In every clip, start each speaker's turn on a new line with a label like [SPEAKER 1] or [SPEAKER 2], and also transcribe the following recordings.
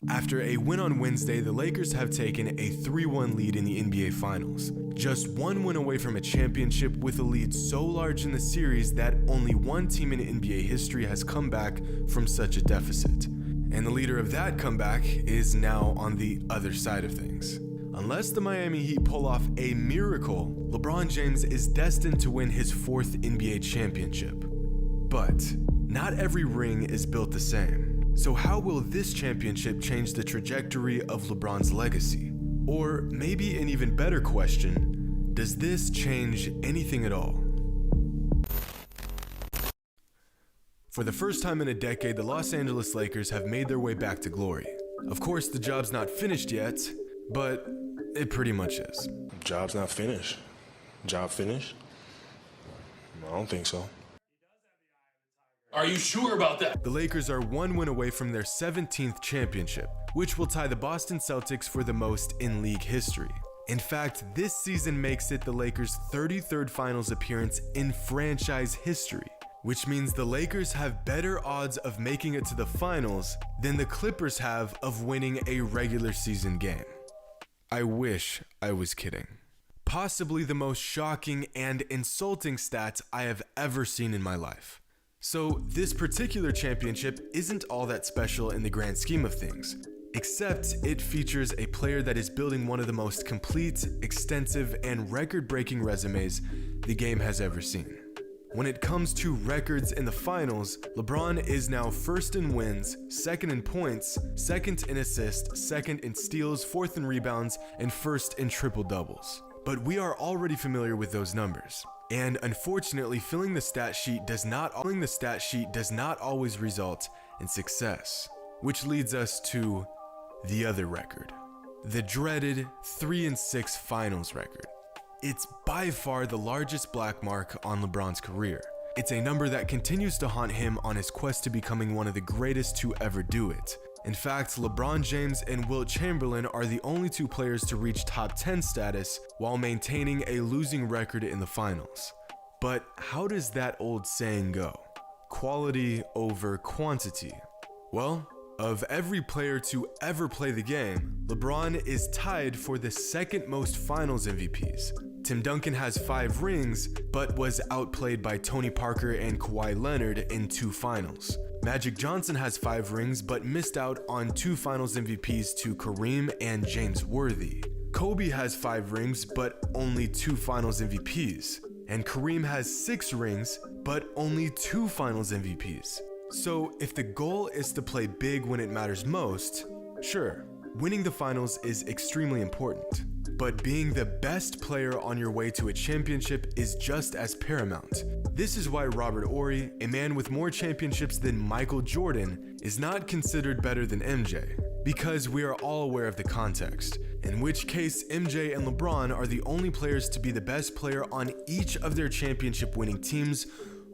[SPEAKER 1] After a win on Wednesday, the Lakers have taken a 3-1 lead in the NBA Finals. Just one win away from a championship, with a lead so large in the series that only one team in NBA history has come back from such a deficit. And the leader of that comeback is now on the other side of things. Unless the Miami Heat pull off a miracle, LeBron James is destined to win his 4th NBA championship. But not every ring is built the same. So how will this championship change the trajectory of LeBron's legacy? Or maybe an even better question, does this change anything at all? For the first time in a decade, the Los Angeles Lakers have made their way back to glory. Of course, the job's not finished yet, but it pretty much is.
[SPEAKER 2] Job's not finished. Job finished? I don't think so.
[SPEAKER 3] Are you sure about that?
[SPEAKER 1] The Lakers are one win away from their 17th championship, which will tie the Boston Celtics for the most in league history. In fact, this season makes it the Lakers' 33rd finals appearance in franchise history, which means the Lakers have better odds of making it to the finals than the Clippers have of winning a regular season game. I wish I was kidding. Possibly the most shocking and insulting stats I have ever seen in my life. So this particular championship isn't all that special in the grand scheme of things, except it features a player that is building one of the most complete, extensive, and record-breaking resumes the game has ever seen. When it comes to records in the finals, LeBron is now 1st in wins, 2nd in points, 2nd in assists, 2nd in steals, 4th in rebounds, and 1st in triple-doubles. But we are already familiar with those numbers. And unfortunately, filling the stat sheet does not always result in success, which leads us to the other record, the dreaded 3-6 finals record. It's by far the largest black mark on LeBron's career. It's a number that continues to haunt him on his quest to becoming one of the greatest to ever do it. In fact, LeBron James and Wilt Chamberlain are the only 2 players to reach top 10 status while maintaining a losing record in the finals. But how does that old saying go? Quality over quantity. Well, of every player to ever play the game, LeBron is tied for the 2nd most finals MVPs. Tim Duncan has 5 rings, but was outplayed by Tony Parker and Kawhi Leonard in 2 finals. Magic Johnson has 5 rings, but missed out on 2 finals MVPs to Kareem and James Worthy. Kobe has 5 rings, but only 2 finals MVPs. And Kareem has 6 rings, but only 2 finals MVPs. So if the goal is to play big when it matters most, sure, winning the finals is extremely important. But being the best player on your way to a championship is just as paramount. This is why Robert Horry, a man with more championships than Michael Jordan, is not considered better than MJ. Because we are all aware of the context, in which case MJ and LeBron are the only players to be the best player on each of their championship winning teams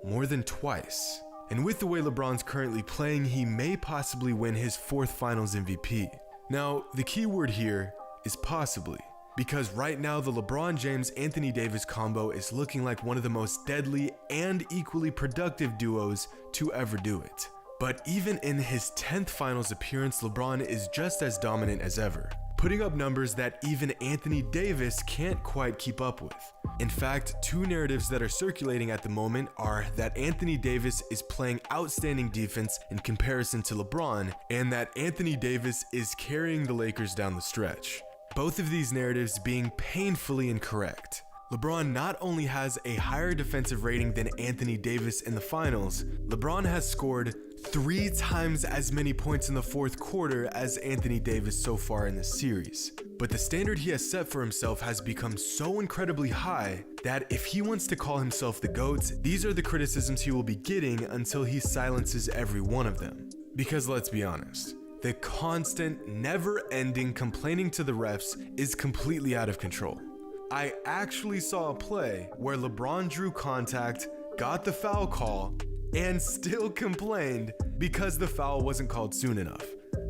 [SPEAKER 1] more than twice. And with the way LeBron's currently playing, he may possibly win his 4th finals MVP. Now, the key word here is possibly, because right now the LeBron James-Anthony Davis combo is looking like one of the most deadly and equally productive duos to ever do it. But even in his 10th finals appearance, LeBron is just as dominant as ever, putting up numbers that even Anthony Davis can't quite keep up with. In fact, 2 narratives that are circulating at the moment are that Anthony Davis is playing outstanding defense in comparison to LeBron, and that Anthony Davis is carrying the Lakers down the stretch. Both of these narratives being painfully incorrect. LeBron not only has a higher defensive rating than Anthony Davis in the finals, LeBron has scored 3 times as many points in the 4th quarter as Anthony Davis so far in the series. But the standard he has set for himself has become so incredibly high that if he wants to call himself the GOAT, these are the criticisms he will be getting until he silences every one of them. Because let's be honest, the constant, never-ending complaining to the refs is completely out of control. I actually saw a play where LeBron drew contact, got the foul call, and still complained because the foul wasn't called soon enough.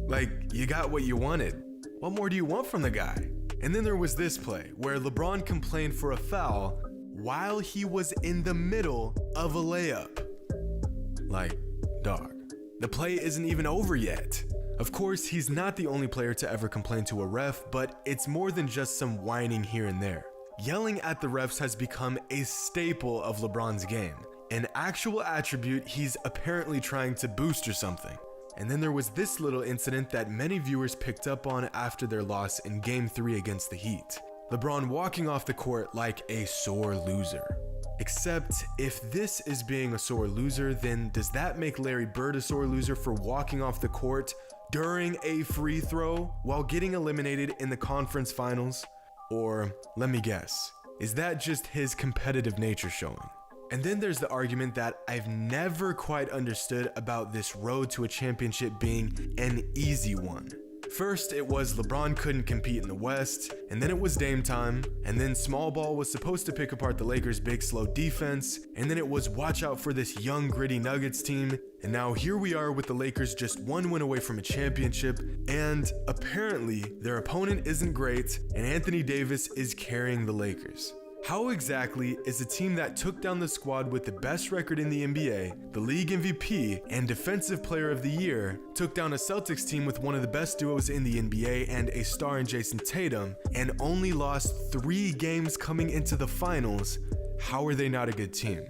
[SPEAKER 1] Like, you got what you wanted. What more do you want from the guy? And then there was this play where LeBron complained for a foul while he was in the middle of a layup. Like, dog, the play isn't even over yet. Of course, he's not the only player to ever complain to a ref, but it's more than just some whining here and there. Yelling at the refs has become a staple of LeBron's game, an actual attribute he's apparently trying to boost or something. And then there was this little incident that many viewers picked up on after their loss in Game 3 against the Heat. LeBron walking off the court like a sore loser. Except, if this is being a sore loser, then does that make Larry Bird a sore loser for walking off the court during a free throw while getting eliminated in the conference finals? Or, let me guess, is that just his competitive nature showing? And then there's the argument that I've never quite understood about this road to a championship being an easy one. First, it was LeBron couldn't compete in the West, and then it was Dame time, and then small ball was supposed to pick apart the Lakers' big slow defense, and then it was watch out for this young gritty Nuggets team, and now here we are with the Lakers just one win away from a championship, and apparently their opponent isn't great, and Anthony Davis is carrying the Lakers. How exactly is a team that took down the squad with the best record in the NBA, the league MVP, and defensive player of the year, took down a Celtics team with one of the best duos in the NBA and a star in Jason Tatum, and only lost 3 games coming into the finals? How are they not a good team?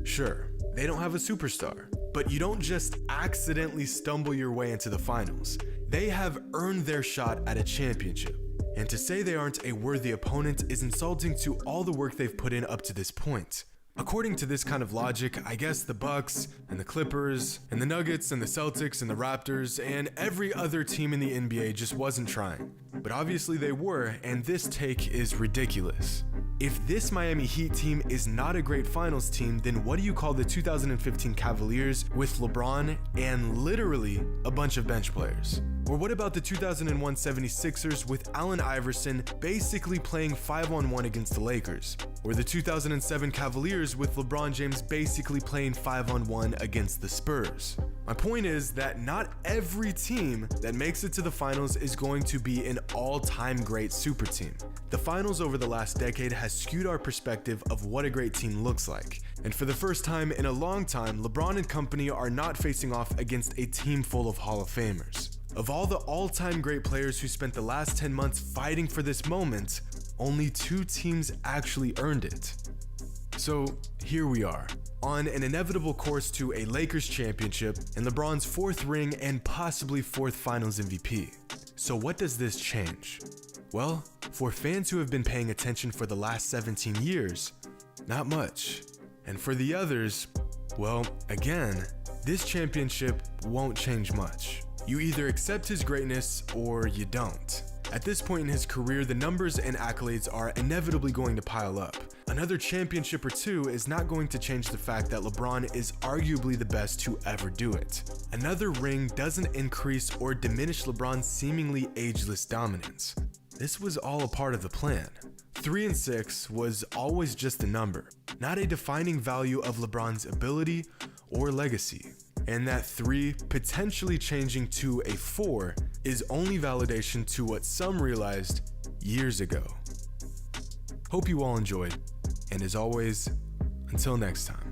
[SPEAKER 1] Sure, they don't have a superstar, but you don't just accidentally stumble your way into the finals. They have earned their shot at a championship. And to say they aren't a worthy opponent is insulting to all the work they've put in up to this point. According to this kind of logic, I guess the Bucks and the Clippers and the Nuggets and the Celtics and the Raptors and every other team in the NBA just wasn't trying. But obviously they were, and this take is ridiculous. If this Miami Heat team is not a great finals team, then what do you call the 2015 Cavaliers with LeBron and literally a bunch of bench players? Or what about the 2001 76ers with Allen Iverson basically playing 5-on-1 against the Lakers? Or the 2007 Cavaliers with LeBron James basically playing 5-on-1 against the Spurs? My point is that not every team that makes it to the finals is going to be an all-time great super team. The finals over the last decade has skewed our perspective of what a great team looks like. And for the first time in a long time, LeBron and company are not facing off against a team full of Hall of Famers. Of all the all-time great players who spent the last 10 months fighting for this moment, only 2 teams actually earned it. So here we are, on an inevitable course to a Lakers championship and LeBron's 4th ring and possibly 4th finals MVP. So what does this change? Well, for fans who have been paying attention for the last 17 years, not much. And for the others, well, again, this championship won't change much. You either accept his greatness or you don't. At this point in his career, the numbers and accolades are inevitably going to pile up. Another championship or 2 is not going to change the fact that LeBron is arguably the best to ever do it. Another ring doesn't increase or diminish LeBron's seemingly ageless dominance. This was all a part of the plan. 3 and 6 was always just a number, not a defining value of LeBron's ability or legacy. And that 3 potentially changing to a 4 is only validation to what some realized years ago. Hope you all enjoyed, and as always, until next time.